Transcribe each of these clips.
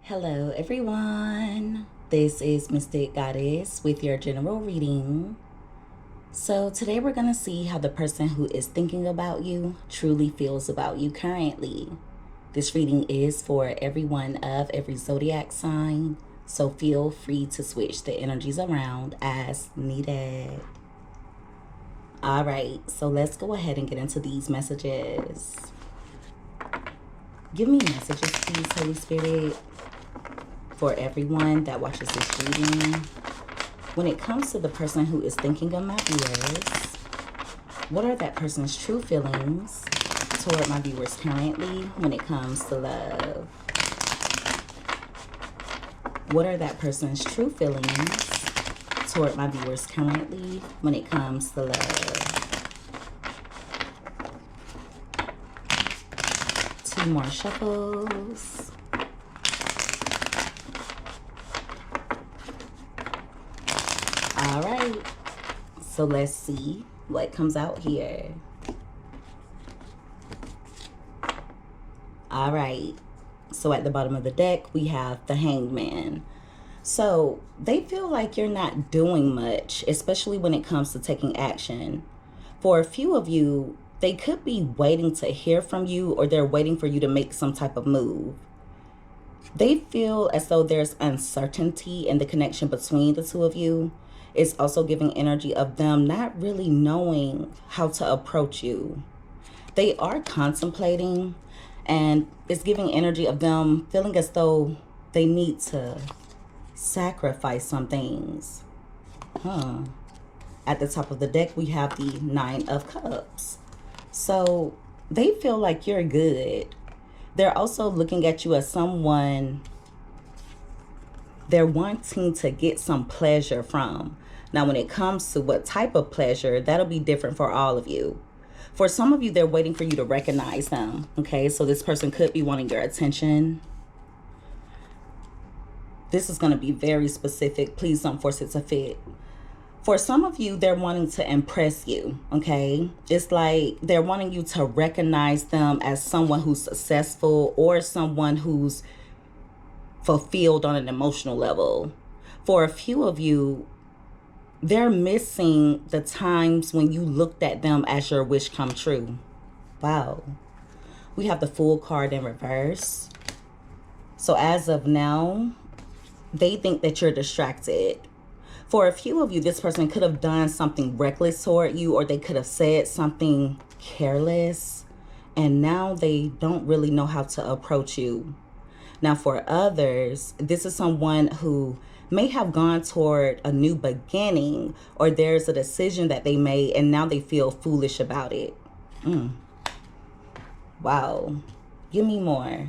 Hello everyone, this is Mystic Goddess with your general reading. So today we're going to see how the person who is thinking about you truly feels about you currently. This reading is for everyone of every zodiac sign, so feel free to switch the energies around as needed. Alright, so let's go ahead and get into these messages. Give me messages, please, Holy Spirit, for everyone that watches this reading. When it comes to the person who is thinking of my viewers, what are that person's true feelings toward my viewers currently when it comes to love? What are that person's true feelings toward my viewers currently when it comes to love? 2 more shuffles. All right, so let's see what comes out here. All right, so at the bottom of the deck, we have the Hanged Man. So they feel like you're not doing much, especially when it comes to taking action. For a few of you, they could be waiting to hear from you, or they're waiting for you to make some type of move. They feel as though there's uncertainty in the connection between the two of you. It's also giving energy of them not really knowing how to approach you. They are contemplating, and it's giving energy of them feeling as though they need to sacrifice some things. At the top of the deck, we have the 9 of Cups. So they feel like you're good. They're also looking at you as someone they're wanting to get some pleasure from. Now, when it comes to what type of pleasure, that'll be different for all of you. For some of you, they're waiting for you to recognize them. Okay, so this person could be wanting your attention. This is going to be very specific. Please don't force it to fit. For some of you, they're wanting to impress you, okay? It's like they're wanting you to recognize them as someone who's successful or someone who's fulfilled on an emotional level. For a few of you, they're missing the times when you looked at them as your wish come true. Wow. We have the Fool card in reverse. So as of now, they think that you're distracted. For a few of you, this person could have done something reckless toward you, or they could have said something careless, and now they don't really know how to approach you. Now, for others, this is someone who may have gone toward a new beginning, or there's a decision that they made and now they feel foolish about it. Wow. Give me more.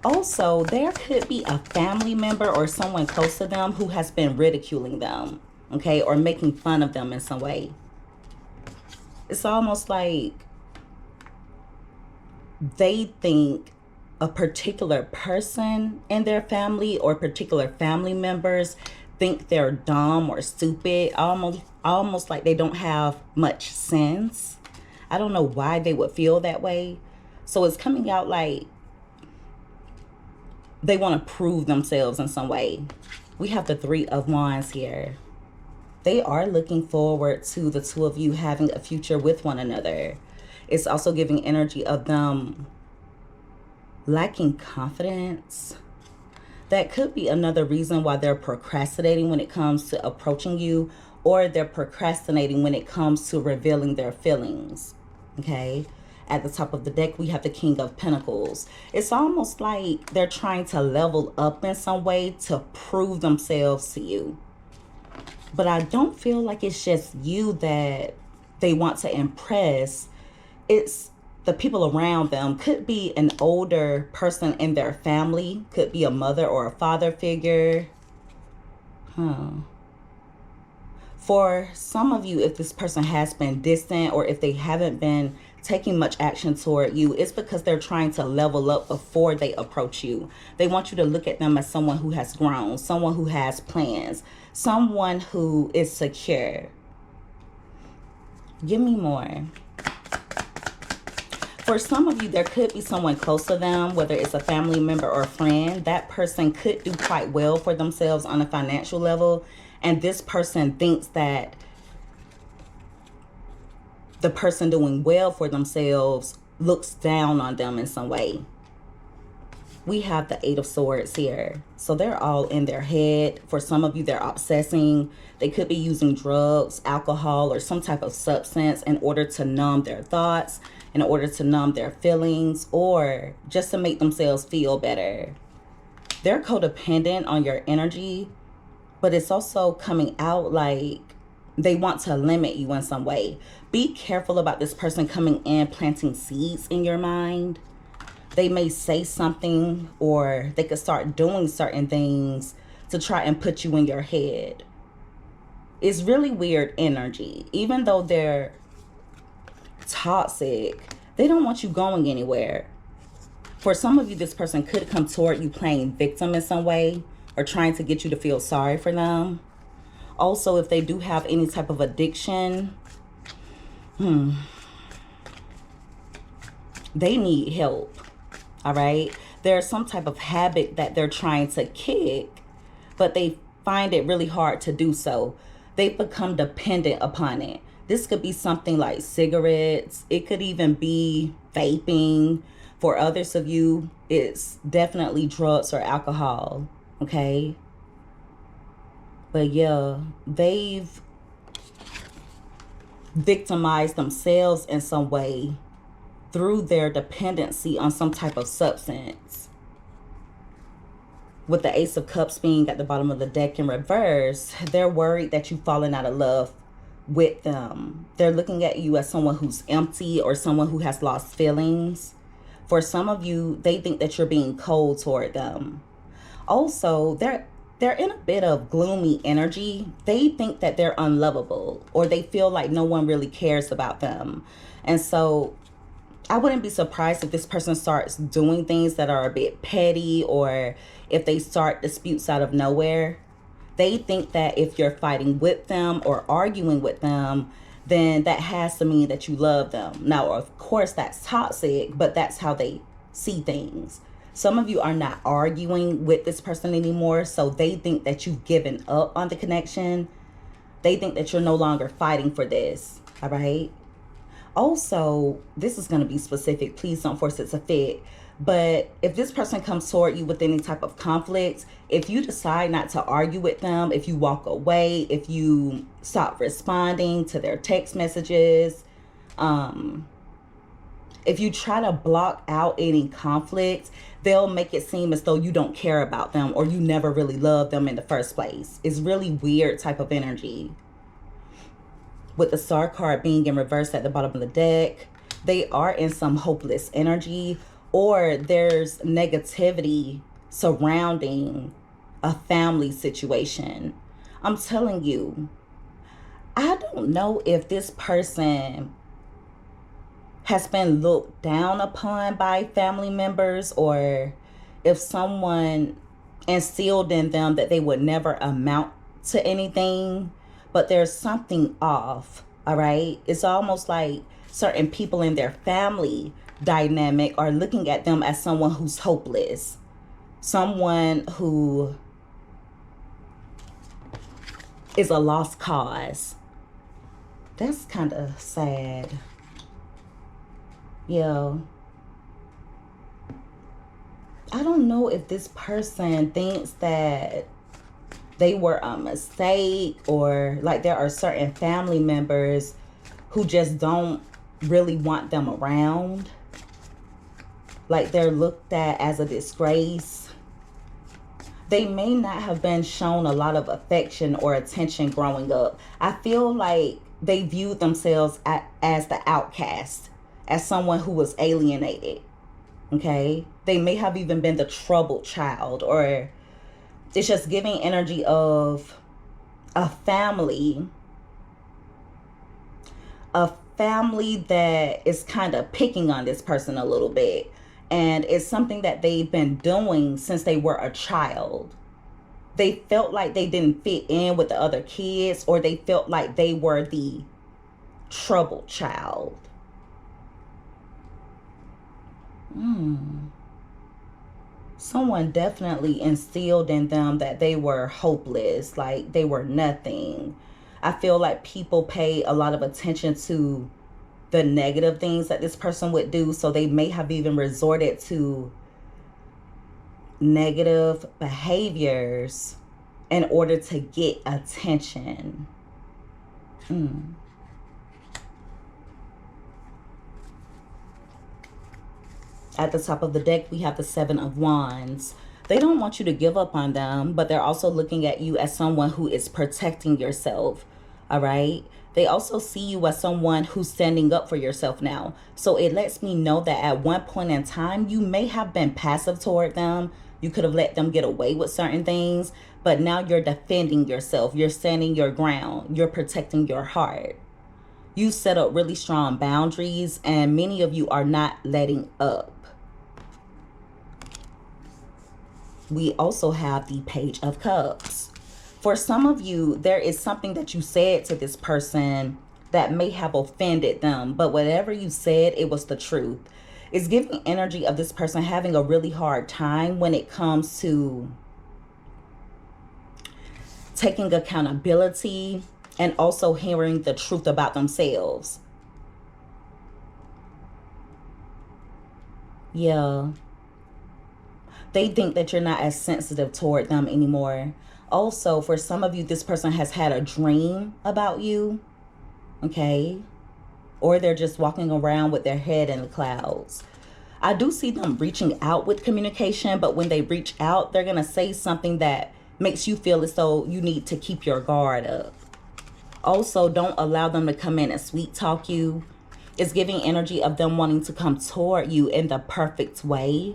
Also, there could be a family member or someone close to them who has been ridiculing them, okay, or making fun of them in some way. It's almost like they think a particular person in their family or particular family members think they're dumb or stupid, almost like they don't have much sense. I don't know why they would feel that way. So it's coming out like they want to prove themselves in some way. We have the 3 of Wands here. They are looking forward to the two of you having a future with one another. It's also giving energy of them lacking confidence. That could be another reason why they're procrastinating when it comes to approaching you, or they're procrastinating when it comes to revealing their feelings. Okay, at the top of the deck, we have the King of Pentacles. It's almost like they're trying to level up in some way to prove themselves to you. But I don't feel like it's just you that they want to impress. It's the people around them. Could be an older person in their family. Could be a mother or a father figure. For some of you, if this person has been distant or if they haven't been taking much action toward you, it's because they're trying to level up before they approach you. They want you to look at them as someone who has grown, someone who has plans, someone who is secure. Give me more. For some of you, there could be someone close to them, whether it's a family member or a friend. That person could do quite well for themselves on a financial level. And this person thinks that the person doing well for themselves looks down on them in some way. We have the Eight of Swords here. So they're all in their head. For some of you, they're obsessing. They could be using drugs, alcohol, or some type of substance in order to numb their thoughts, in order to numb their feelings, or just to make themselves feel better. They're codependent on your energy, but it's also coming out like they want to limit you in some way. Be careful about this person coming in, planting seeds in your mind. They may say something, or they could start doing certain things to try and put you in your head. It's really weird energy. Even though they're toxic, they don't want you going anywhere. For some of you, this person could come toward you playing victim in some way, or trying to get you to feel sorry for them. Also, if they do have any type of addiction, they need help. All right. There's some type of habit that they're trying to kick, but they find it really hard to do so. They've become dependent upon it. This could be something like cigarettes. It could even be vaping. For others of you, it's definitely drugs or alcohol. Okay. But yeah, they've victimized themselves in some way through their dependency on some type of substance. With the Ace of Cups being at the bottom of the deck in reverse, they're worried that you've fallen out of love with them. They're looking at you as someone who's empty or someone who has lost feelings. For some of you, they think that you're being cold toward them. Also, they're in a bit of gloomy energy. They think that they're unlovable, or they feel like no one really cares about them. And so I wouldn't be surprised if this person starts doing things that are a bit petty, or if they start disputes out of nowhere. They think that if you're fighting with them or arguing with them, then that has to mean that you love them. Now, of course, that's toxic, but that's how they see things. Some of you are not arguing with this person anymore, so they think that you've given up on the connection. They think that you're no longer fighting for this, all right? Also, this is going to be specific. Please don't force it to fit. But if this person comes toward you with any type of conflict, if you decide not to argue with them, if you walk away, if you stop responding to their text messages, if you try to block out any conflict, they'll make it seem as though you don't care about them or you never really loved them in the first place. It's really weird type of energy. With the Star card being in reverse at the bottom of the deck, they are in some hopeless energy, or there's negativity surrounding a family situation. I'm telling you, I don't know if this person has been looked down upon by family members, or if someone instilled in them that they would never amount to anything, but there's something off, all right? It's almost like certain people in their family dynamic are looking at them as someone who's hopeless, someone who is a lost cause. That's kind of sad. Yeah. I don't know if this person thinks that they were a mistake, or like there are certain family members who just don't really want them around. Like they're looked at as a disgrace. They may not have been shown a lot of affection or attention growing up. I feel like they viewed themselves as the outcast, as someone who was alienated. Okay? They may have even been the troubled child, or it's just giving energy of a family that is kind of picking on this person a little bit. And it's something that they've been doing since they were a child. They felt like they didn't fit in with the other kids, or they felt like they were the troubled child. Someone definitely instilled in them that they were hopeless, like they were nothing. I feel like people pay a lot of attention to the negative things that this person would do, so they may have even resorted to negative behaviors in order to get attention. At the top of the deck, we have the Seven of Wands. They don't want you to give up on them, but they're also looking at you as someone who is protecting yourself. All right. They also see you as someone who's standing up for yourself now. So it lets me know that at one point in time, you may have been passive toward them. You could have let them get away with certain things, but now you're defending yourself. You're standing your ground. You're protecting your heart. You set up really strong boundaries, and many of you are not letting up. We also have the Page of Cups. For some of you, there is something that you said to this person that may have offended them, but whatever you said, it was the truth. It's giving energy of this person having a really hard time when it comes to taking accountability and also hearing the truth about themselves. Yeah. They think that you're not as sensitive toward them anymore. Also, for some of you, this person has had a dream about you, okay? Or they're just walking around with their head in the clouds. I do see them reaching out with communication, but when they reach out, they're going to say something that makes you feel as though you need to keep your guard up. Also, don't allow them to come in and sweet talk you. It's giving energy of them wanting to come toward you in the perfect way.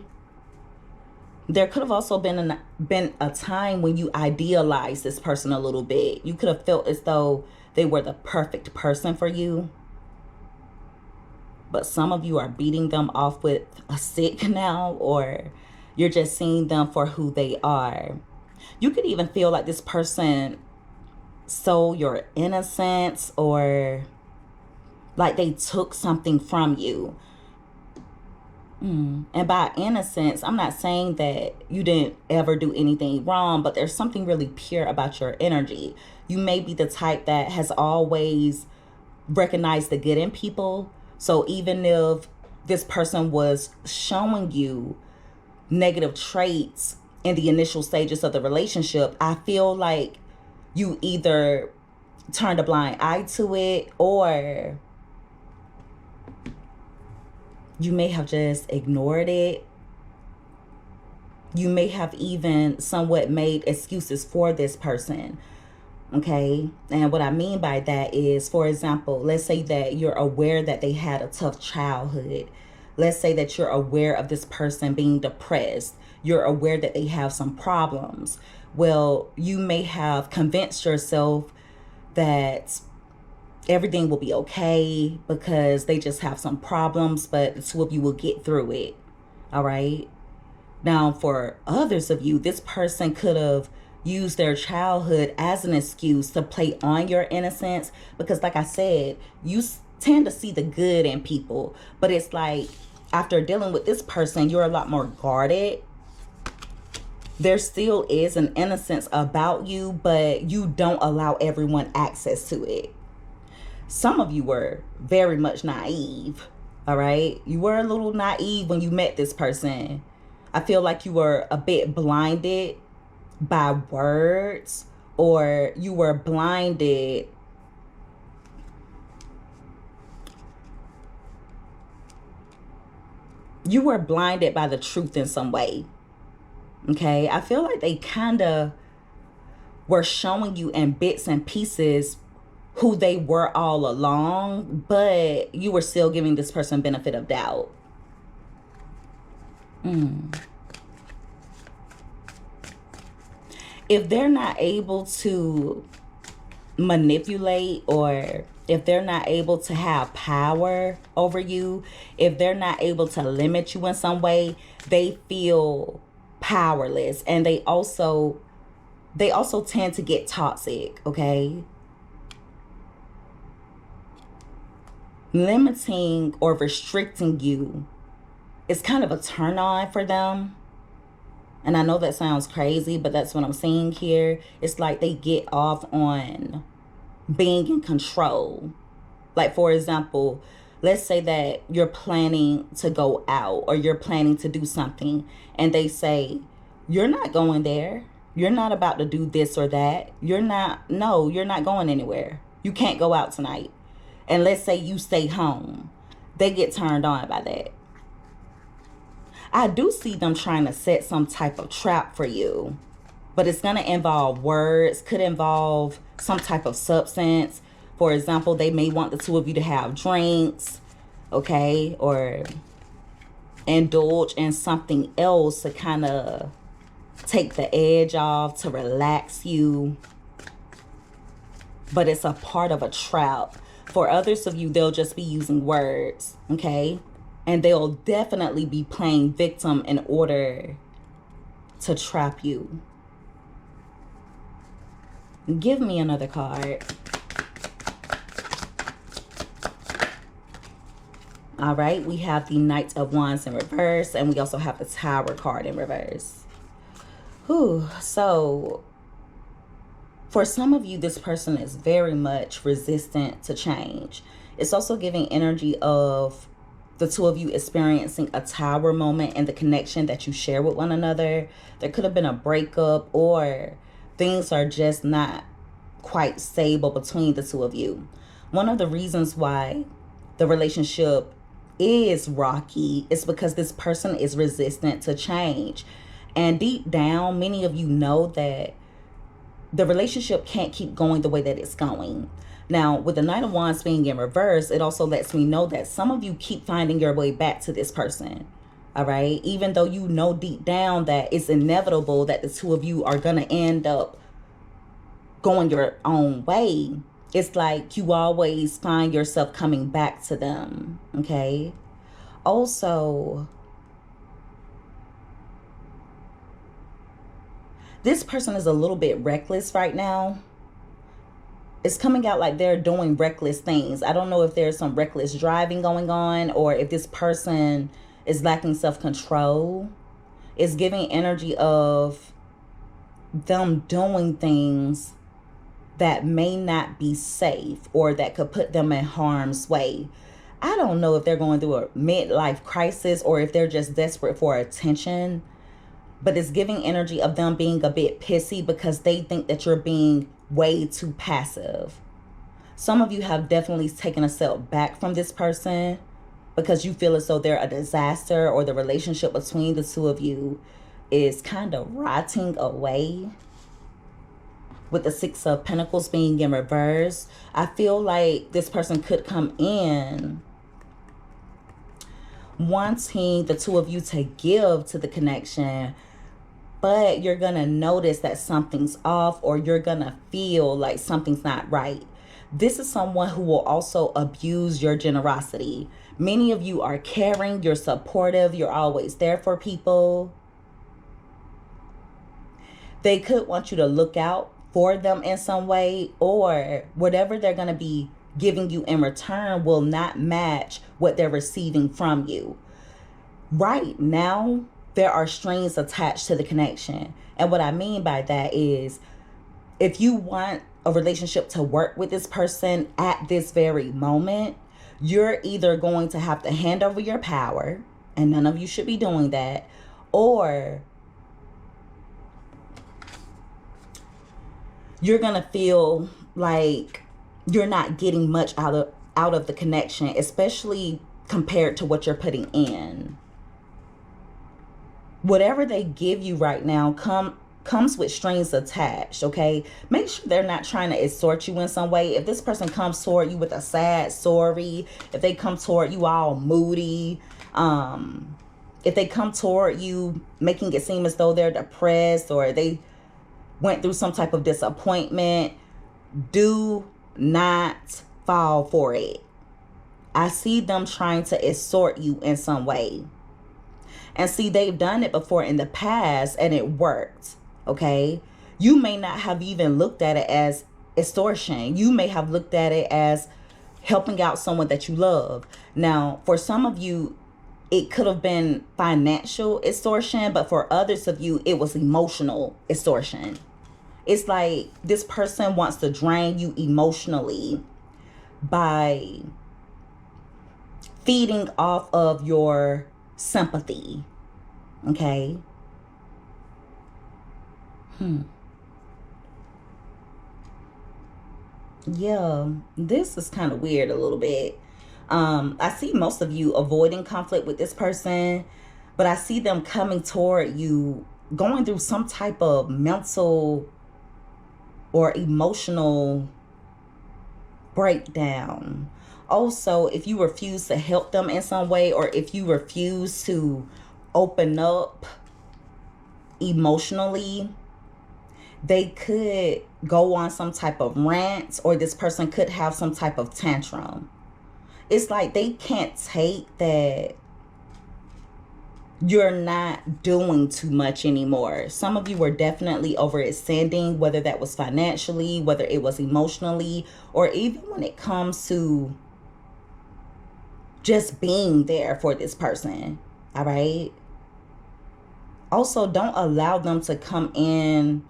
There could have also been a time when you idealized this person a little bit. You could have felt as though they were the perfect person for you. But some of you are beating them off with a stick now, or you're just seeing them for who they are. You could even feel like this person stole your innocence, or like they took something from you. And by innocence, I'm not saying that you didn't ever do anything wrong, but there's something really pure about your energy. You may be the type that has always recognized the good in people. So even if this person was showing you negative traits in the initial stages of the relationship, I feel like you either turned a blind eye to it, or you may have just ignored it. You may have even somewhat made excuses for this person. Okay. And what I mean by that is, for example, let's say that you're aware that they had a tough childhood. Let's say that you're aware of this person being depressed. You're aware that they have some problems. Well, you may have convinced yourself that everything will be okay because they just have some problems, but the two of you will get through it. All right. Now, for others of you, this person could have used their childhood as an excuse to play on your innocence, because like I said, you tend to see the good in people, but it's like after dealing with this person, you're a lot more guarded. There still is an innocence about you, but you don't allow everyone access to it. Some of you were very much naive, all right? You were a little naive when you met this person. I feel like you were a bit blinded by words, or you were blinded by the truth in some way. Okay? I feel like they kind of were showing you in bits and pieces who they were all along, but you were still giving this person benefit of doubt. If they're not able to manipulate, or if they're not able to have power over you, if they're not able to limit you in some way, they feel powerless. And they also tend to get toxic, okay? Limiting or restricting you it's kind of a turn on for them. And I know that sounds crazy, but that's what I'm seeing here. It's like they get off on being in control. Like, for example, let's say that you're planning to go out or you're planning to do something, and they say, you're not going there. You're not about to do this or that. You're not going anywhere. You can't go out tonight. And let's say you stay home. They get turned on by that. I do see them trying to set some type of trap for you, but it's going to involve words, could involve some type of substance. For example, they may want the two of you to have drinks, okay, or indulge in something else to kind of take the edge off, to relax you. But it's a part of a trap. For others of you, they'll just be using words, okay? And they'll definitely be playing victim in order to trap you. Give me another card. All right, we have the Knight of Wands in reverse, and we also have the Tower card in reverse. Whew, so for some of you, this person is very much resistant to change. It's also giving energy of the two of you experiencing a tower moment in the connection that you share with one another. There could have been a breakup, or things are just not quite stable between the two of you. One of the reasons why the relationship is rocky is because this person is resistant to change. And deep down, many of you know that the relationship can't keep going the way that it's going. Now, with the Knight of Wands being in reverse, it also lets me know that some of you keep finding your way back to this person. All right. Even though you know deep down that it's inevitable that the two of you are going to end up going your own way, it's like you always find yourself coming back to them. Okay. Also, this person is a little bit reckless right now. It's coming out like they're doing reckless things. I don't know if there's some reckless driving going on, or if this person is lacking self-control. It's giving energy of them doing things that may not be safe, or that could put them in harm's way. I don't know if they're going through a midlife crisis, or if they're just desperate for attention. But it's giving energy of them being a bit pissy because they think that you're being way too passive. Some of you have definitely taken a step back from this person because you feel as though they're a disaster, or the relationship between the two of you is kind of rotting away. With the Six of Pentacles being in reverse, I feel like this person could come in wanting the two of you to give to the connection, but you're going to notice that something's off, or you're going to feel like something's not right. This is someone who will also abuse your generosity. Many of you are caring, you're supportive, you're always there for people. They could want you to look out for them in some way, or whatever they're going to be giving you in return will not match what they're receiving from you. Right now, there are strings attached to the connection. And what I mean by that is, if you want a relationship to work with this person at this very moment, you're either going to have to hand over your power, and none of you should be doing that, or you're going to feel like you're not getting much out of the connection, especially compared to what you're putting in. Whatever they give you right now comes with strings attached, okay? Make sure they're not trying to extort you in some way. If this person comes toward you with a sad story, if they come toward you all moody, if they come toward you making it seem as though they're depressed, or they went through some type of disappointment, do not fall for it. I see them trying to extort you in some way. And see, they've done it before in the past and it worked, okay? You may not have even looked at it as extortion. You may have looked at it as helping out someone that you love. Now, for some of you, it could have been financial extortion, but for others of you, it was emotional extortion. It's like this person wants to drain you emotionally by feeding off of your sympathy. Okay? Yeah, this is kind of weird a little bit. I see most of you avoiding conflict with this person, but I see them coming toward you, going through some type of mental or emotional breakdown. Also, if you refuse to help them in some way, or if you refuse to open up emotionally, they could go on some type of rant, or this person could have some type of tantrum. It's like they can't take that you're not doing too much anymore. Some of you were definitely overextending, whether that was financially, whether it was emotionally, or even when it comes to just being there for this person. All right? Also, don't allow them to come in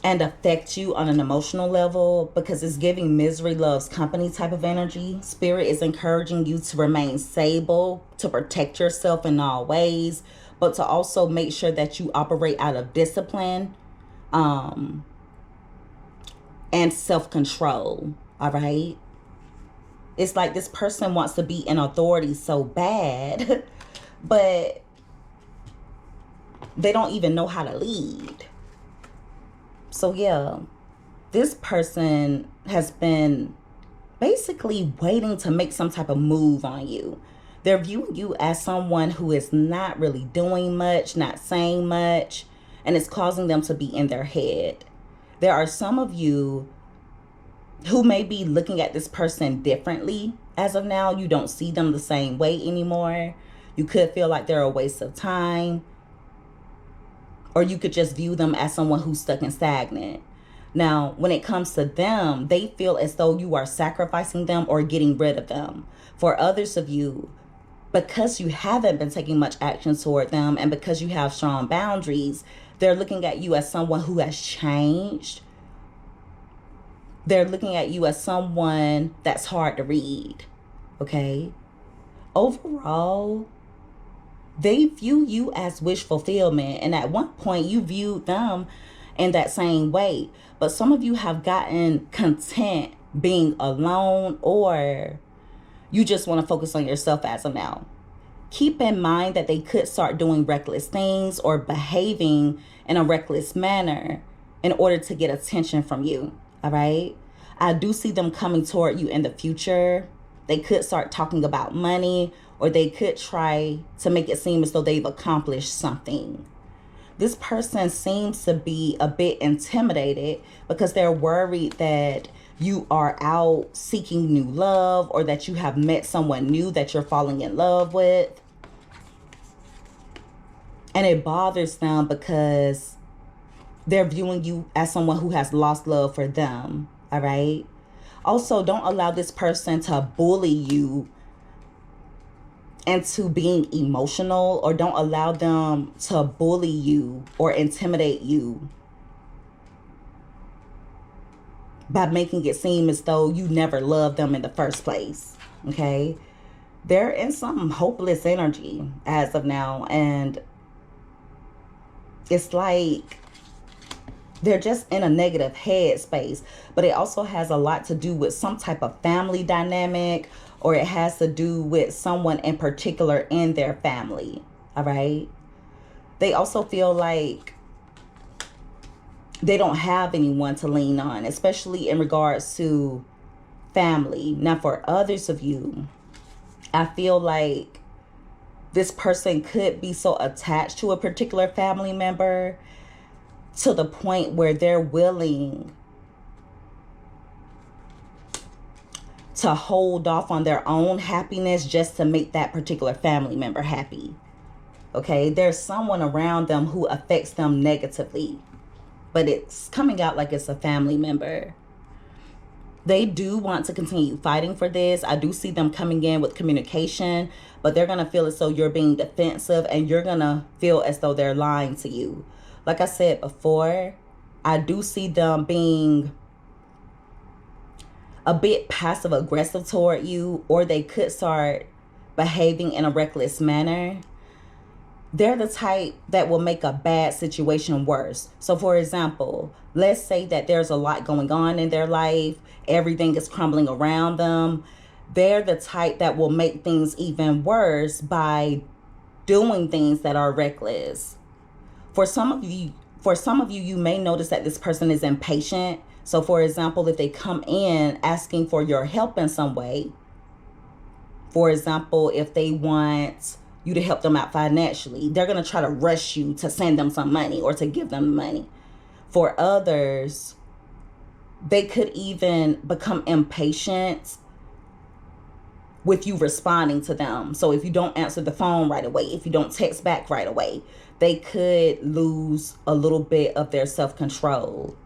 and affect you on an emotional level, because it's giving misery loves company type of energy. Spirit is encouraging you to remain stable, to protect yourself in all ways, but to also make sure that you operate out of discipline and self-control. All right? It's like this person wants to be in authority so bad, but they don't even know how to lead. So yeah, this person has been basically waiting to make some type of move on you. They're viewing you as someone who is not really doing much, not saying much, and it's causing them to be in their head. There are some of you who may be looking at this person differently as of now. You don't see them the same way anymore. You could feel like they're a waste of time. Or you could just view them as someone who's stuck and stagnant. Now, when it comes to them, they feel as though you are sacrificing them or getting rid of them. For others of you, because you haven't been taking much action toward them, and because you have strong boundaries, they're looking at you as someone who has changed. They're looking at you as someone that's hard to read. Okay? Overall, they view you as wish fulfillment. And at one point, you viewed them in that same way. But some of you have gotten content being alone, or you just want to focus on yourself as of now. Keep in mind that they could start doing reckless things or behaving in a reckless manner in order to get attention from you. All right? I do see them coming toward you in the future. They could start talking about money, or they could try to make it seem as though they've accomplished something. This person seems to be a bit intimidated because they're worried that you are out seeking new love, or that you have met someone new that you're falling in love with. And it bothers them because they're viewing you as someone who has lost love for them. All right? Also, don't allow this person to bully you into being emotional, or don't allow them to bully you or intimidate you by making it seem as though you never loved them in the first place. Okay? They're in some hopeless energy as of now, and it's like they're just in a negative headspace. But it also has a lot to do with some type of family dynamic, or it has to do with someone in particular in their family. All right? They also feel like they don't have anyone to lean on, especially in regards to family. Now, for others of you, I feel like this person could be so attached to a particular family member to the point where they're willing to hold off on their own happiness just to make that particular family member happy. Okay? There's someone around them who affects them negatively, but it's coming out like it's a family member. They do want to continue fighting for this. I do see them coming in with communication, but they're going to feel as though you're being defensive, and you're going to feel as though they're lying to you. Like I said before, I do see them being a bit passive aggressive toward you, or they could start behaving in a reckless manner. They're the type that will make a bad situation worse. So for example, let's say that there's a lot going on in their life. Everything is crumbling around them. They're the type that will make things even worse by doing things that are reckless. For some of you, you may notice that this person is impatient. So for example, if they come in asking for your help in some way, for example, if they want you to help them out financially, they're going to try to rush you to send them some money or to give them money. For others, they could even become impatient with you responding to them. So if you don't answer the phone right away, if you don't text back right away, they could lose a little bit of their self-control.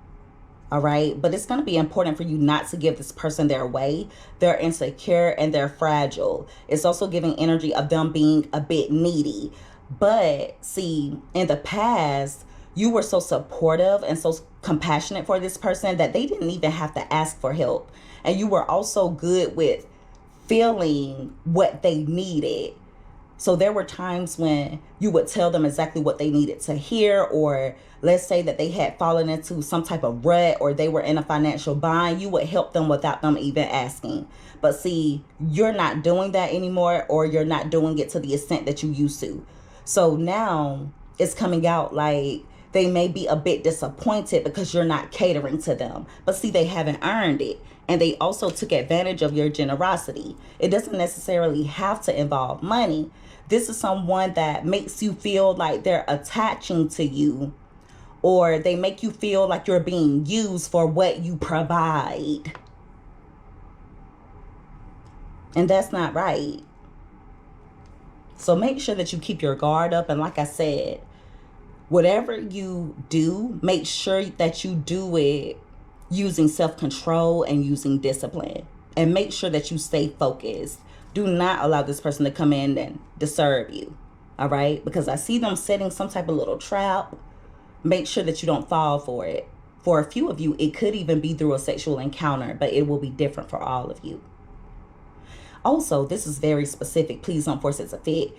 All right. But it's going to be important for you not to give this person their way. They're insecure and they're fragile. It's also giving energy of them being a bit needy. But see, in the past, you were so supportive and so compassionate for this person that they didn't even have to ask for help. And you were also good with feeling what they needed. So there were times when you would tell them exactly what they needed to hear, or let's say that they had fallen into some type of rut or they were in a financial bind, you would help them without them even asking. But see, you're not doing that anymore, or you're not doing it to the extent that you used to. So now it's coming out like they may be a bit disappointed because you're not catering to them. But see, they haven't earned it. And they also took advantage of your generosity. It doesn't necessarily have to involve money. This is someone that makes you feel like they're attaching to you, or they make you feel like you're being used for what you provide. And that's not right. So make sure that you keep your guard up. And like I said, whatever you do, make sure that you do it using self-control and using discipline. And make sure that you stay focused. Do not allow this person to come in and disturb you. All right? Because I see them setting some type of little trap. Make sure that you don't fall for it. For a few of you, it could even be through a sexual encounter, but it will be different for all of you. Also, this is very specific. Please don't force it to fit.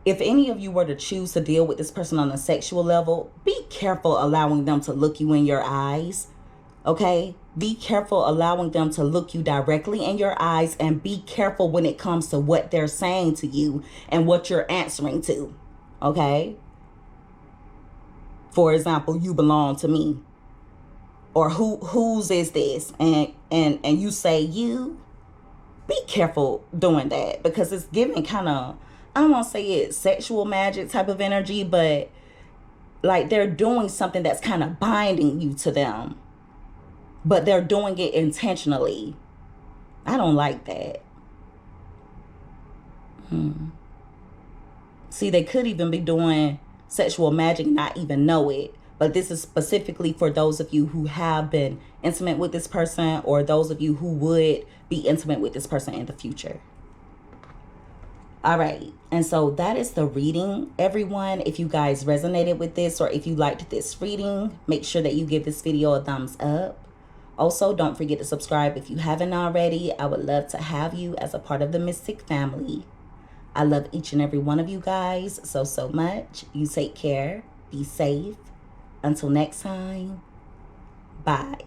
If any of you were to choose to deal with this person on a sexual level, be careful allowing them to look you in your eyes. Okay? Be careful allowing them to look you directly in your eyes, and be careful when it comes to what they're saying to you and what you're answering to. Okay? For example, you belong to me. Or whose is this? And you say you. Be careful doing that, because it's giving kind of, I don't want to say it's sexual magic type of energy, but like they're doing something that's kind of binding you to them. But they're doing it intentionally. I don't like that. See, they could even be doing sexual magic and not even know it. But this is specifically for those of you who have been intimate with this person, or those of you who would be intimate with this person in the future. All right. And so that is the reading, everyone. If you guys resonated with this, or if you liked this reading, make sure that you give this video a thumbs up. Also, don't forget to subscribe if you haven't already. I would love to have you as a part of the Mystic family. I love each and every one of you guys so much. You take care. Be safe. Until next time. Bye.